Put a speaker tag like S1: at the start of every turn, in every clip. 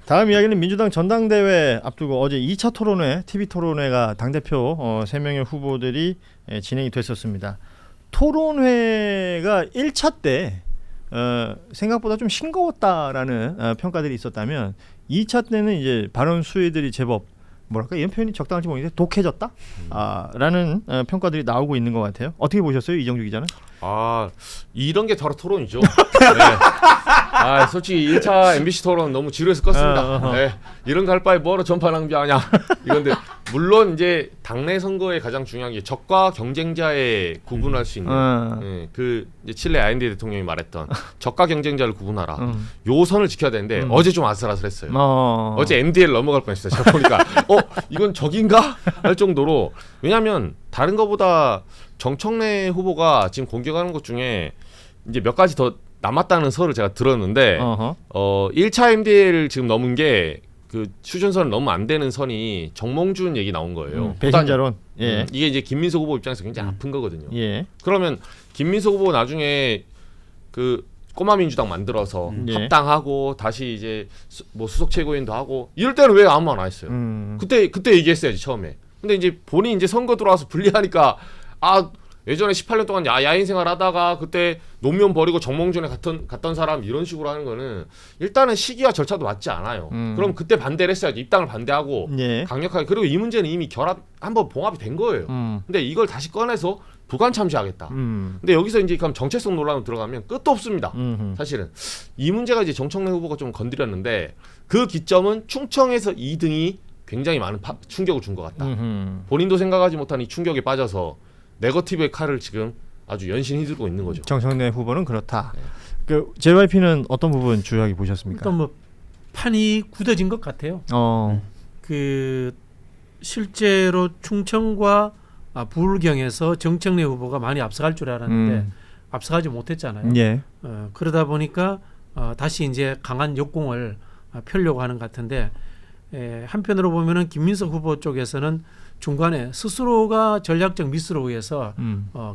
S1: 다음 이야기는 민주당 전당대회 앞두고 어제 2차 토론회, TV 토론회가 당대표 3명의 후보들이 진행이 됐었습니다. 토론회가 1차 때 생각보다 좀 싱거웠다라는 평가들이 있었다면 2차 때는 이제 발언 수위들이 제법 뭐랄까 이런 표현이 적당할지 모르겠는데 독해졌다? 라는 평가들이 나오고 있는 것 같아요. 어떻게 보셨어요, 이정주 기자는?
S2: 이런 게 바로 토론이죠. 네. 솔직히 1차 MBC 토론 너무 지루해서 껐습니다. 네. 이런 거 할 바에 뭐하러 전파 낭비하냐 이건데, 물론 이제 당내 선거에 가장 중요한 게 적과 경쟁자에 구분할 수 있는 네. 그 이제 칠레 아인데 대통령이 말했던 적과 경쟁자를 구분하라. 요 선을 지켜야 되는데 어제 좀 아슬아슬했어요. 어제 MDL 넘어갈 뻔했어요. 제가 보니까 이건 적인가 할 정도로. 왜냐하면 다른 거보다 정청래 후보가 지금 공격하는 것 중에 이제 몇 가지 더 남았다는 설을 제가 들었는데 1차 MDL 지금 넘은 게 그 휴전선을 넘으면 안 되는 선이 정몽준 얘기 나온 거예요.
S1: 배신자론. 예.
S2: 이게 이제 김민석 후보 입장에서 굉장히 아픈 거거든요.
S1: 예.
S2: 그러면 김민석 후보 나중에 그 꼬마 민주당 만들어서 합당하고 다시 이제 뭐 수석 최고위원도 하고 이럴 때는 왜 아무 말 안 했어요? 그때 얘기했어야지 처음에. 근데 이제 본인이 이제 선거 들어와서 불리하니까 예전에 18년 동안 야인 생활 하다가 그때 노무현 버리고 정몽준에 갔던 사람 이런 식으로 하는 거는 일단은 시기와 절차도 맞지 않아요. 그럼 그때 반대를 했어야지. 입당을 반대하고 강력하게. 그리고 이 문제는 이미 한번 봉합이 된 거예요. 근데 이걸 다시 꺼내서 부관 참시하겠다. 근데 여기서 이제 그럼 정체성 논란으로 들어가면 끝도 없습니다. 사실은 이 문제가 이제 정청래 후보가 좀 건드렸는데, 그 기점은 충청에서 2등이 굉장히 많은 충격을 준 것 같다. 본인도 생각하지 못한 이 충격에 빠져서 네거티브의 칼을 지금 아주 연신 휘두르고 있는 거죠.
S1: 정청래 후보는 그렇다. 네. 그 JYP는 어떤 부분 주요하게 보셨습니까?
S3: 일단 뭐 판이 굳어진 것 같아요. 그 실제로 충청과 부울경에서 정청래 후보가 많이 앞서갈 줄 알았는데 앞서가지 못했잖아요.
S1: 예.
S3: 그러다 보니까 다시 이제 강한 역공을 펴려고 하는 것 같은데, 한편으로 보면은 김민석 후보 쪽에서는 중간에 스스로가 전략적 미스로 의해서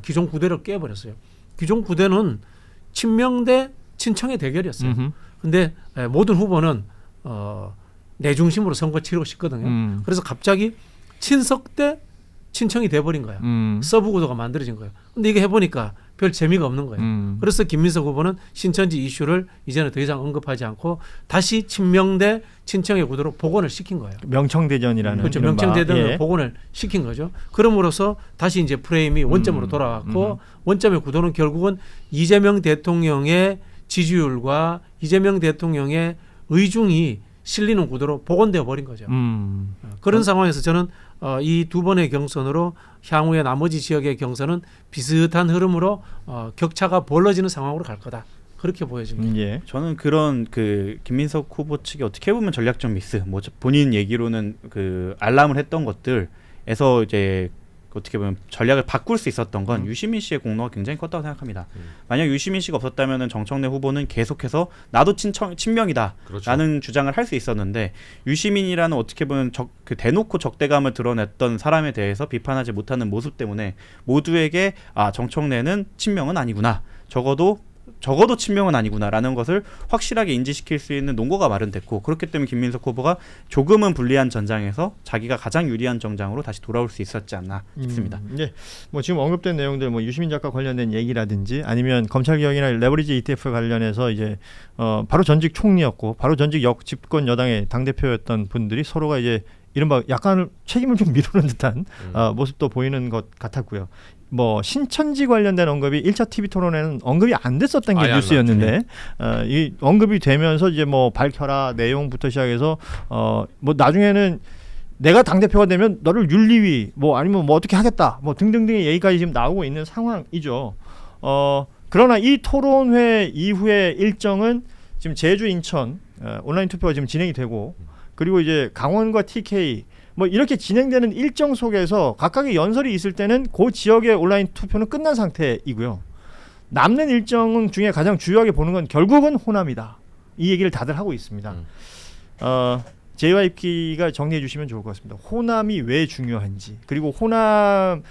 S3: 기존 구대를 깨버렸어요. 기존 구대는 친명 대 친청의 대결이었어요. 근데 모든 후보는 내 중심으로 선거 치르고 싶거든요. 그래서 갑자기 친석 대 친청이 돼버린 거야. 서브 구도가 만들어진 거예요. 근데 이거 해보니까 별 재미가 없는 거예요. 그래서 김민석 후보는 신천지 이슈를 이제는 더 이상 언급하지 않고 다시 친명 대 친청의 구도로 복원을 시킨 거예요.
S1: 명청대전이라는.
S3: 그렇죠. 명청대전을 복원을 시킨 거죠. 그럼으로써 다시 이제 프레임이 원점으로 돌아왔고, 원점의 구도는 결국은 이재명 대통령의 지지율과 이재명 대통령의 의중이 실리는 구도로 복원되어 버린 거죠. 그런 상황에서 저는 이 두 번의 경선으로 향후에 나머지 지역의 경선은 비슷한 흐름으로 격차가 벌어지는 상황으로 갈 거다. 그렇게 보여집니다.
S1: 예.
S4: 저는 그런 그 김민석 후보 측이 어떻게 보면 전략적 미스, 뭐 본인 얘기로는 그 알람을 했던 것들에서 이제 어떻게 보면 전략을 바꿀 수 있었던 건 유시민 씨의 공로가 굉장히 컸다고 생각합니다. 만약 유시민 씨가 없었다면 정청래 후보는 계속해서 나도 친명이다 라는 주장을 할 수 있었는데, 유시민이라는 어떻게 보면 그 대놓고 적대감을 드러냈던 사람에 대해서 비판하지 못하는 모습 때문에 모두에게 정청래는 친명은 아니구나, 적어도 친명은 아니구나라는 것을 확실하게 인지시킬 수 있는 논거가 마련됐고, 그렇기 때문에 김민석 후보가 조금은 불리한 전장에서 자기가 가장 유리한 정장으로 다시 돌아올 수 있었지 않나 싶습니다.
S1: 예. 뭐 지금 언급된 내용들, 뭐 유시민 작가 관련된 얘기라든지 아니면 검찰개혁이나 레버리지 ETF 관련해서 이제 바로 전직 총리였고 바로 전직 집권 여당의 당 대표였던 분들이 서로가 이제 이른바 약간 책임을 좀 미루는 듯한 모습도 보이는 것 같았고요. 뭐 신천지 관련된 언급이 1차 TV 토론에는 언급이 안 됐었던 게 뉴스였는데 이 언급이 되면서 이제 뭐 밝혀라 내용부터 시작해서 뭐 나중에는 내가 당대표가 되면 너를 윤리위 뭐 아니면 뭐 어떻게 하겠다 뭐 등등등의 얘기까지 지금 나오고 있는 상황이죠. 그러나 이 토론회 이후의 일정은 지금 제주, 인천 온라인 투표가 지금 진행이 되고, 그리고 이제 강원과 TK 뭐 이렇게 진행되는 일정 속에서 각각의 연설이 있을 때는 그 지역의 온라인 투표는 끝난 상태이고요. 남는 일정 중에 가장 주요하게 보는 건 결국은 호남이다. 이 얘기를 다들 하고 있습니다. JYP가 정리해 주시면 좋을 것 같습니다. 호남이 왜 중요한지, 그리고 호남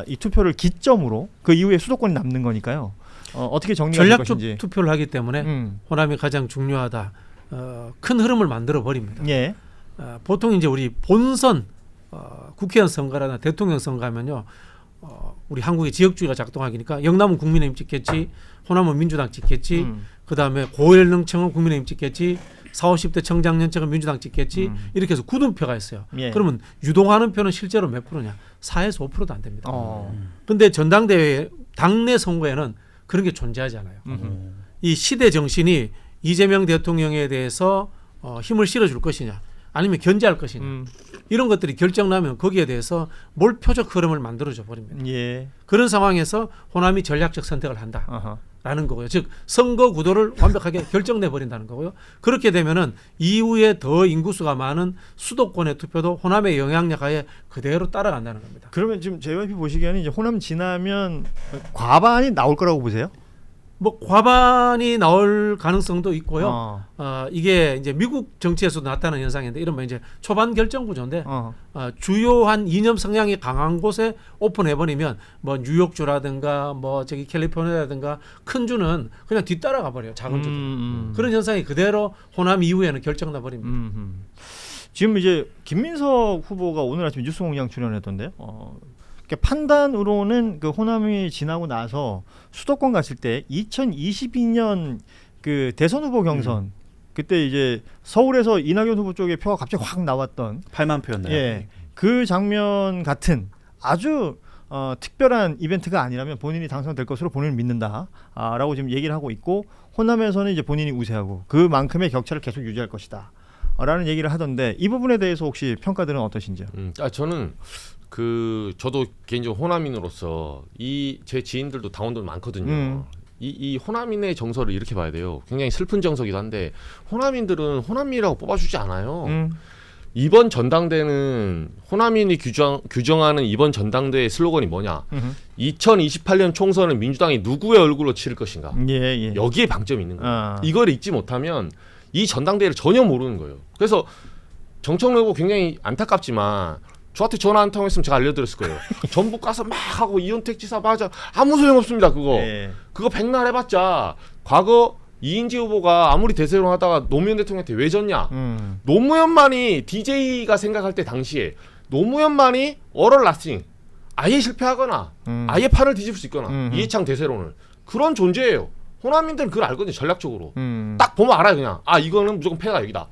S1: 이 투표를 기점으로 그 이후에 수도권이 남는 거니까요. 어떻게 정리할 것인지.
S3: 전략적 투표를 하기 때문에 호남이 가장 중요하다. 큰 흐름을 만들어 버립니다.
S1: 예.
S3: 보통 이제 우리 본선 국회의원 선거라나 대통령 선거하면요, 우리 한국의 지역주의가 작동하기니까 영남은 국민의힘 찍겠지, 호남은 민주당 찍겠지, 그 다음에 고연령층은 국민의힘 찍겠지, 40, 50대 청장년층은 민주당 찍겠지, 이렇게 해서 굳은표가 있어요.
S1: 예.
S3: 그러면 유동하는 표는 실제로 몇 프로냐? 4에서 5%도 안 됩니다. 근데 전당대회 당내 선거에는 그런 게 존재하지 않아요. 이 시대 정신이 이재명 대통령에 대해서 힘을 실어줄 것이냐, 아니면 견제할 것이냐, 이런 것들이 결정나면 거기에 대해서 몰표적 흐름을 만들어줘 버립니다.
S1: 예.
S3: 그런 상황에서 호남이 전략적 선택을 한다라는 거고요. 즉 선거 구도를 완벽하게 결정내 버린다는 거고요. 그렇게 되면은 이후에 더 인구수가 많은 수도권의 투표도 호남의 영향력 하에 그대로 따라간다는 겁니다.
S1: 그러면 지금 JYP 보시기에는 이제 호남 지나면 과반이 나올 거라고 보세요?
S3: 뭐 과반이 나올 가능성도 있고요. 이게 이제 미국 정치에서도 나타나는 현상인데, 이러면 이제 초반 결정 구조인데 주요한 이념 성향이 강한 곳에 오픈해버리면 뭐 뉴욕주라든가 뭐 저기 캘리포니아라든가 큰 주는 그냥 뒤따라가 버려요. 작은 주들. 그런 현상이 그대로 호남 이후에는 결정나 버립니다.
S1: 지금 이제 김민석 후보가 오늘 아침 뉴스공장 출연했던데요. 판단으로는 그 호남이 지나고 나서 수도권 갔을 때 2022년 그 대선 후보 경선 그때 이제 서울에서 이낙연 후보 쪽에 표가 갑자기 확 나왔던
S4: 8만 표였나요?
S1: 예, 그 장면 같은 아주 특별한 이벤트가 아니라면 본인이 당선될 것으로 본인을 믿는다라고 지금 얘기를 하고 있고, 호남에서는 이제 본인이 우세하고 그만큼의 격차를 계속 유지할 것이다라는 얘기를 하던데, 이 부분에 대해서 혹시 평가들은 어떠신지요?
S2: 저는 저도 개인적으로 호남인으로서 제 지인들도 당원들 많거든요. 이 호남인의 정서를 이렇게 봐야 돼요. 굉장히 슬픈 정서기도 한데, 호남인들은 호남이라고 뽑아주지 않아요. 이번 전당대는 호남인이 규정하는 이번 전당대의 슬로건이 뭐냐? 2028년 총선은 민주당이 누구의 얼굴로 치를 것인가?
S1: 예.
S2: 여기에 방점이 있는 거예요. 이걸 읽지 못하면 이 전당대회를 전혀 모르는 거예요. 그래서 정청래 후보 굉장히 안타깝지만 저한테 전화 한 통 했으면 제가 알려드렸을 거예요. 전북 가서 막 하고 이현택 지사 맞아, 아무 소용없습니다. 그거 백날 해봤자, 과거 이인재 후보가 아무리 대세론 하다가 노무현 대통령한테 왜 졌냐? 노무현만이 DJ가 생각할 때 당시에 노무현만이 어럴 라스팅 아예 실패하거나 아예 판을 뒤집을 수 있거나 이해창 대세론을, 그런 존재예요. 호남인들은 그걸 알거든요. 전략적으로 딱 보면 알아요. 그냥 이거는 무조건 패가 여기다.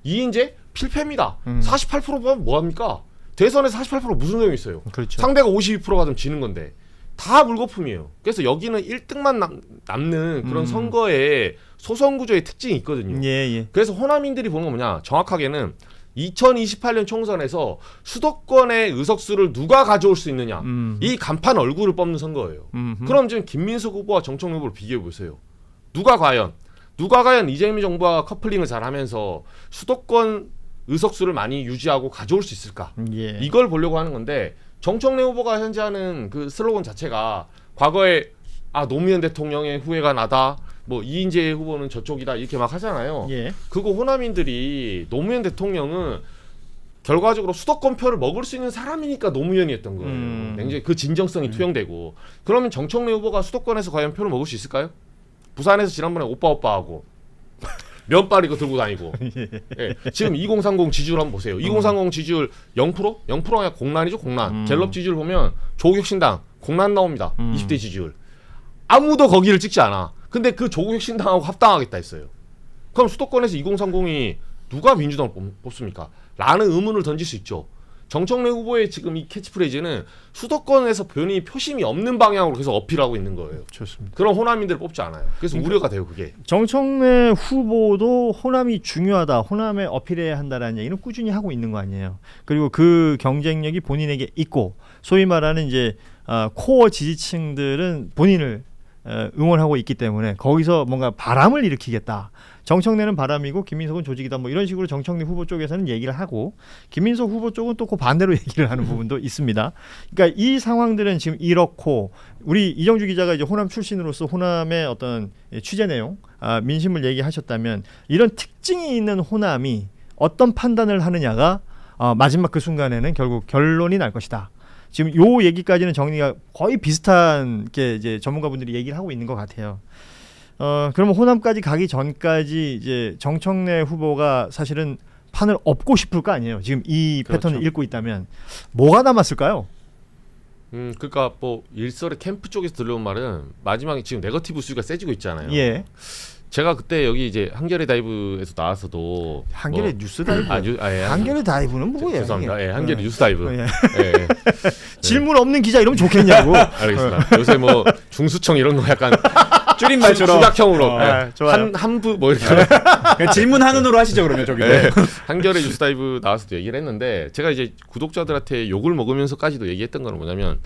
S2: 이인재 필패입니다. 48% 보면 뭐합니까? 대선에서 48% 무슨 소용이 있어요?
S1: 그렇죠.
S2: 상대가 52%가 되면 지는 건데 다 물거품이에요. 그래서 여기는 1등만 남는 그런 선거의 소선 구조의 특징이 있거든요.
S1: 예.
S2: 그래서 호남인들이 보는 건 뭐냐? 정확하게는 2028년 총선에서 수도권의 의석수를 누가 가져올 수 있느냐, 이 간판 얼굴을 뽑는 선거예요. 그럼 지금 김민석 후보와 정청래 후보를 비교해 보세요. 누가 과연 이재명 정부와 커플링을 잘하면서 수도권 의석수를 많이 유지하고 가져올 수 있을까?
S1: 예.
S2: 이걸 보려고 하는 건데, 정청래 후보가 현재 하는 그 슬로건 자체가 과거에 노무현 대통령의 후회가 나다, 뭐 이인재 후보는 저쪽이다, 이렇게 막 하잖아요.
S1: 예.
S2: 그거 호남인들이 노무현 대통령은 결과적으로 수도권표를 먹을 수 있는 사람이니까 노무현이었던 거예요. 굉장히 그 진정성이 투영되고. 그러면 정청래 후보가 수도권에서 과연 표를 먹을 수 있을까요? 부산에서 지난번에 오빠하고 면발 이거 들고 다니고. 예. 지금 2030 지지율 한번 보세요. 2030 지지율 0%? 0%가 아니라 공란이죠, 공란. 갤럽 지지율 보면 조국혁신당 공란 나옵니다. 20대 지지율. 아무도 거기를 찍지 않아. 근데 그 조국혁신당하고 합당하겠다 했어요. 그럼 수도권에서 2030이 누가 민주당을 뽑습니까? 라는 의문을 던질 수 있죠. 정청래 후보의 지금 이 캐치프레이즈는 수도권에서 본인이 표심이 없는 방향으로 계속 어필하고 있는 거예요.
S1: 좋습니다.
S2: 그런 호남인들을 뽑지 않아요. 그래서 우려가 돼요, 그게.
S1: 정청래 후보도 호남이 중요하다, 호남에 어필해야 한다라는 얘기는 꾸준히 하고 있는 거 아니에요. 그리고 그 경쟁력이 본인에게 있고, 소위 말하는 이제 코어 지지층들은 본인을 응원하고 있기 때문에 거기서 뭔가 바람을 일으키겠다. 정청래는 바람이고 김민석은 조직이다. 뭐 이런 식으로 정청래 후보 쪽에서는 얘기를 하고, 김민석 후보 쪽은 또 그 반대로 얘기를 하는 부분도 있습니다. 그러니까 이 상황들은 지금 이렇고, 우리 이정주 기자가 이제 호남 출신으로서 호남의 어떤 취재 내용, 민심을 얘기하셨다면, 이런 특징이 있는 호남이 어떤 판단을 하느냐가 마지막 그 순간에는 결국 결론이 날 것이다. 지금 요 얘기까지는 정리가 거의 비슷한 게 이제 전문가분들이 얘기를 하고 있는 것 같아요. 그러면 호남까지 가기 전까지 이제 정청래 후보가 사실은 판을 엎고 싶을 거 아니에요. 지금 이 패턴을
S4: 그렇죠.
S1: 읽고 있다면 뭐가 남았을까요?
S2: 그러니까 뭐 일설의 캠프 쪽에서 들려온 말은 마지막에 지금 네거티브 수위가 세지고 있잖아요.
S1: 예.
S2: 제가 그때 여기 이제 한겨레 다이브에서 나와서도
S1: 한겨레
S2: 뭐,
S1: 뉴스 다이브.
S2: 예,
S1: 한겨레 다이브는 뭐예요?
S2: 죄송합니다.
S1: 이게?
S2: 예, 한겨레 뉴스 다이브.
S1: 예.
S2: 예.
S1: 질문 없는 기자 이러면 좋겠냐고.
S2: 알겠습니다. 요새 뭐 중수청 이런 거 약간
S4: 줄임말처럼
S2: 수작형으로
S1: 아, 좋아요.
S2: 한부 뭐 이렇게
S4: 그냥 질문하는으로 하시죠 그러면 저기.
S2: 네. 한겨레 뉴스 다이브 나와서도 얘기를 했는데 제가 이제 구독자들한테 욕을 먹으면서까지도 얘기했던 건 뭐냐면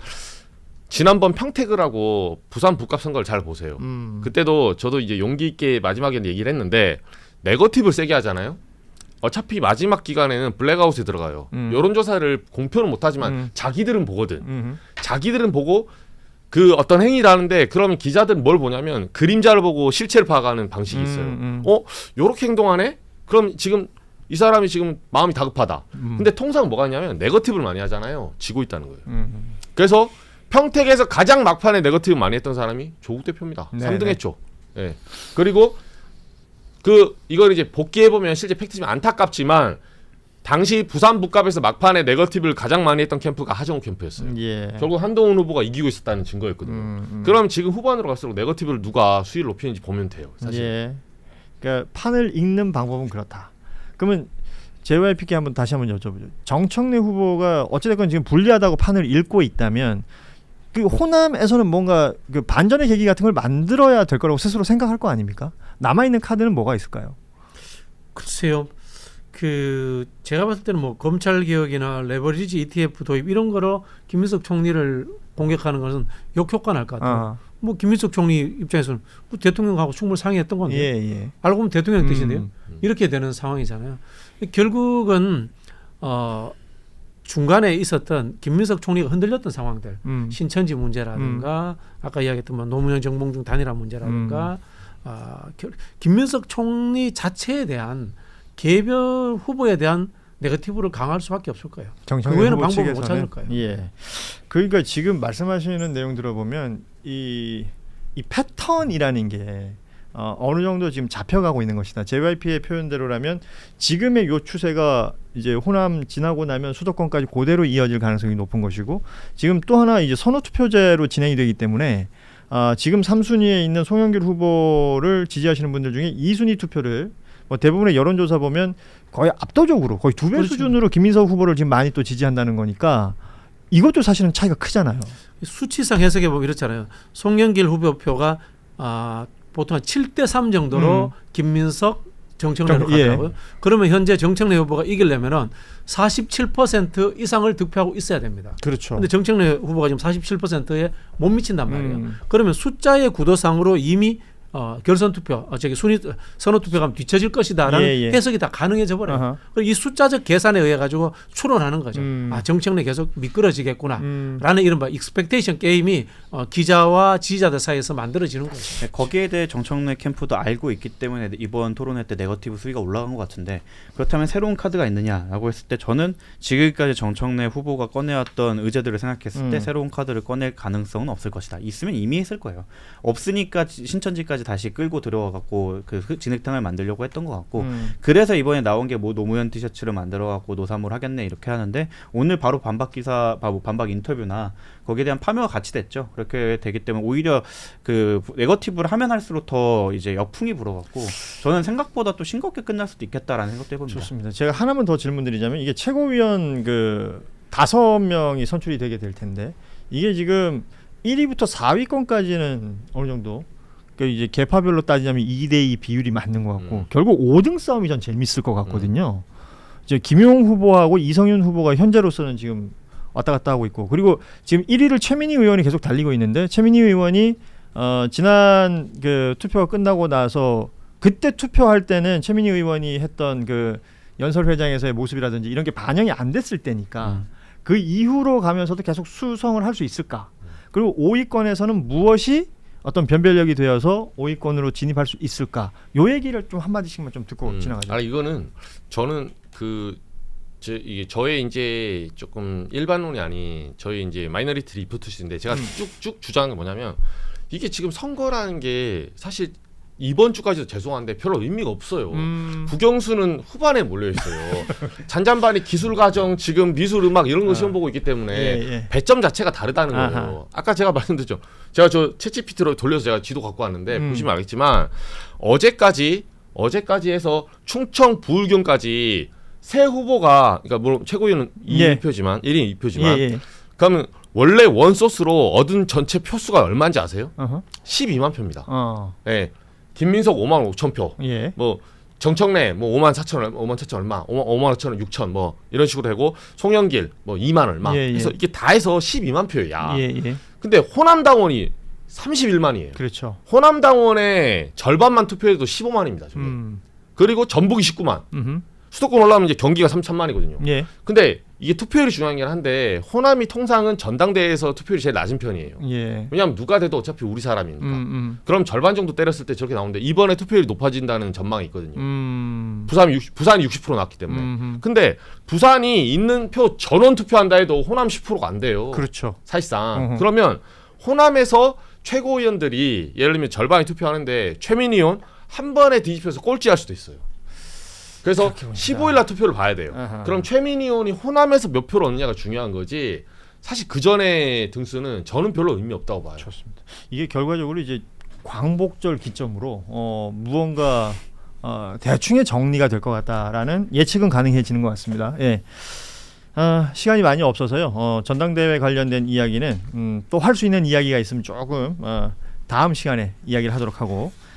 S2: 지난번 평택을 하고 부산 북갑 선거를 잘 보세요. 그때도 저도 이제 용기 있게 마지막에 얘기를 했는데 네거티브를 세게 하잖아요. 어차피 마지막 기간에는 블랙아웃에 들어가요. 여론조사를 공표는 못하지만 자기들은 보거든. 자기들은 보고 그 어떤 행위를 하는데 그러면 기자들은 뭘 보냐면 그림자를 보고 실체를 파악하는 방식이 있어요. 요렇게 행동하네? 그럼 지금 이 사람이 지금 마음이 다급하다. 근데 통상 뭐가 있냐면 네거티브를 많이 하잖아요. 지고 있다는 거예요. 그래서 평택에서 가장 막판에 네거티브 많이 했던 사람이 조국 대표입니다.
S1: 네네.
S2: 3등 했죠. 예. 그리고 이걸 이제 복귀해 보면 실제 팩트지만 안타깝지만 당시 부산 북갑에서 막판에 네거티브를 가장 많이 했던 캠프가 하정우 캠프였어요.
S1: 예.
S2: 결국 한동훈 후보가 이기고 있었다는 증거였거든요. 그럼 지금 후반으로 갈수록 네거티브를 누가 수위를 높이는지 보면 돼요. 사실.
S1: 예. 그러니까 판을 읽는 방법은 그렇다. 그러면 JYPK 한번 다시 한번 여쭤보죠. 정청래 후보가 어찌됐건 지금 불리하다고 판을 읽고 있다면 그 호남에서는 뭔가 그 반전의 계기 같은 걸 만들어야 될 거라고 스스로 생각할 거 아닙니까? 남아 있는 카드는 뭐가 있을까요?
S3: 글쎄요. 제가 봤을 때는 뭐 검찰 개혁이나 레버리지 ETF 도입 이런 거로 김민석 총리를 공격하는 것은 역효과 날 것 같아요. 뭐 김민석 총리 입장에서는 뭐 대통령하고 충분히 상의했던 건데
S1: 예.
S3: 알고 보면 대통령 뜻인데요. 이렇게 되는 상황이잖아요. 결국은 중간에 있었던 김민석 총리가 흔들렸던 상황들, 신천지 문제라든가 아까 이야기했던 뭐 노무현 정봉중 단일화 문제라든가 김민석 총리 자체에 대한 개별 후보에 대한 네거티브를 강화할 수밖에 없을 거예요. 그 외에는 방법을 못 찾을 거예요.
S1: 예. 그러니까 지금 말씀하시는 내용 들어보면 이 패턴이라는 게 어느 정도 지금 잡혀가고 있는 것이다. JYP의 표현대로라면 지금의 요 추세가 이제 호남 지나고 나면 수도권까지 그대로 이어질 가능성이 높은 것이고 지금 또 하나 이제 선호투표제로 진행이 되기 때문에 지금 3순위에 있는 송영길 후보를 지지하시는 분들 중에 2순위 투표를 뭐 대부분의 여론조사 보면 거의 압도적으로 거의 2배
S3: 그렇죠.
S1: 수준으로 김민석 후보를 지금 많이 또 지지한다는 거니까 이것도 사실은 차이가 크잖아요.
S3: 수치상 해석해 보면 이렇잖아요. 송영길 후보표가 보통 한 7대3 정도로 김민석, 정청래로 가더라고요.
S1: 예.
S3: 그러면 현재 정청래 후보가 이기려면은 47% 이상을 득표하고 있어야 됩니다.
S1: 그렇죠.
S3: 근데 정청래 후보가 지금 47%에 못 미친단 말이에요. 그러면 숫자의 구도상으로 이미 결선 투표, 선호 투표가 뒤처질 것이다라는 해석이 다 가능해져 버려요. 그리고 이 숫자적 계산에 의해 가지고 추론하는 거죠. 정청래 계속 미끄러지겠구나라는 이른바 익스펙테이션 게임이 기자와 지지자들 사이에서 만들어지는 거죠.
S4: 네, 거기에 대해 정청래 캠프도 알고 있기 때문에 이번 토론회 때 네거티브 수위가 올라간 것 같은데 그렇다면 새로운 카드가 있느냐라고 했을 때 저는 지금까지 정청래 후보가 꺼내왔던 의제들을 생각했을 때 새로운 카드를 꺼낼 가능성은 없을 것이다. 있으면 이미 했을 거예요. 없으니까 신천지까지 다시 끌고 들어와갖고 그 진흙탕을 만들려고 했던 것 같고 그래서 이번에 나온 게 뭐 노무현 티셔츠를 만들어갖고 노사모를 하겠네 이렇게 하는데 오늘 바로 반박 인터뷰나 거기에 대한 파묘가 같이 됐죠. 그렇게 되기 때문에 오히려 그 네거티브를 하면 할수록 더 이제 역풍이 불어갖고 저는 생각보다 또 싱겁게 끝날 수도 있겠다라는 생각도 해봅니다.
S1: 좋습니다. 제가 하나만 더 질문드리자면 이게 최고위원 5명이 선출이 되게 될 텐데 이게 지금 1위부터 4위권까지는 어느 정도 이제 계파별로 따지자면 2대2 비율이 맞는 것 같고 결국 5등 싸움이 전 재밌을 것 같거든요. 이제 김용 후보하고 이성윤 후보가 현재로서는 지금 왔다 갔다 하고 있고 그리고 지금 1위를 최민희 의원이 계속 달리고 있는데 최민희 의원이 지난 그 투표가 끝나고 나서 그때 투표할 때는 최민희 의원이 했던 그 연설회장에서의 모습이라든지 이런 게 반영이 안 됐을 때니까 그 이후로 가면서도 계속 수성을 할 수 있을까? 그리고 5위권에서는 무엇이 어떤 변별력이 되어서 5위권으로 진입할 수 있을까? 요 얘기를 좀 한마디씩만 좀 듣고 지나가죠.
S2: 이거는 저는 이게 저의 이제 조금 일반론이 아닌 저희 이제 마이너리티 리포트인데 제가 쭉쭉 주장한 게 뭐냐면 이게 지금 선거라는 게 사실 이번 주까지도 죄송한데 별로 의미가 없어요. 국영수는 후반에 몰려 있어요. 잔잔바리 기술과정 지금 미술 음악 이런 거 시험 보고 있기 때문에 배점 자체가 다르다는 거예요.
S1: 아하.
S2: 아까 제가 말씀드렸죠. 제가 저 챗GPT로 돌려서 제가 지도 갖고 왔는데 보시면 알겠지만 어제까지 해서 충청 부울경까지 세 후보가 그러니까 물론 최고위원은 2표지만 1인 2표지만 그러면 원래 원소스로 얻은 전체 표수가 얼마인지 아세요? 12만 표입니다. 예. 김민석 5만 5천 표. 뭐 정청래 뭐 5만 4천 얼마, 5만 5천원 6천 뭐 이런 식으로 되고 송영길 뭐 2만 얼마. 그래서 이게 다 해서 12만 표야. 근데 호남당원이 31만이에요.
S1: 그렇죠.
S2: 호남당원의 절반만 투표해도 15만입니다. 그리고 전북이 19만. 수도권 올라오면 이제 경기가 3천만이거든요. 근데 이게 투표율이 중요한 게 한데 호남이 통상은 전당대회에서 투표율이 제일 낮은 편이에요. 왜냐하면 누가 돼도 어차피 우리 사람이니까. 그럼 절반 정도 때렸을 때 저렇게 나오는데 이번에 투표율이 높아진다는 전망이 있거든요. 부산이 60% 났기 때문에. 근데 부산이 있는 표 전원 투표한다 해도 호남 10%가 안 돼요.
S1: 그렇죠.
S2: 사실상. 그러면 호남에서 최고위원들이 예를 들면 절반이 투표하는데 최민희 의원 한 번에 뒤집혀서 꼴찌할 수도 있어요. 그래서 15일 날 투표를 봐야 돼요. 그럼 최민희 의원이 호남에서 몇 표를 얻느냐가 중요한 거지. 사실 그 전에 등수는 저는 별로 의미 없다고 봐요.
S1: 좋습니다. 이게 결과적으로 이제 광복절 기점으로 무언가 대충의 정리가 될 것 같다라는 예측은 가능해지는 것 같습니다. 시간이 많이 없어서요. 전당대회 관련된 이야기는 또 할 수 있는 이야기가 있으면 조금 다음 시간에 이야기를 하도록 하고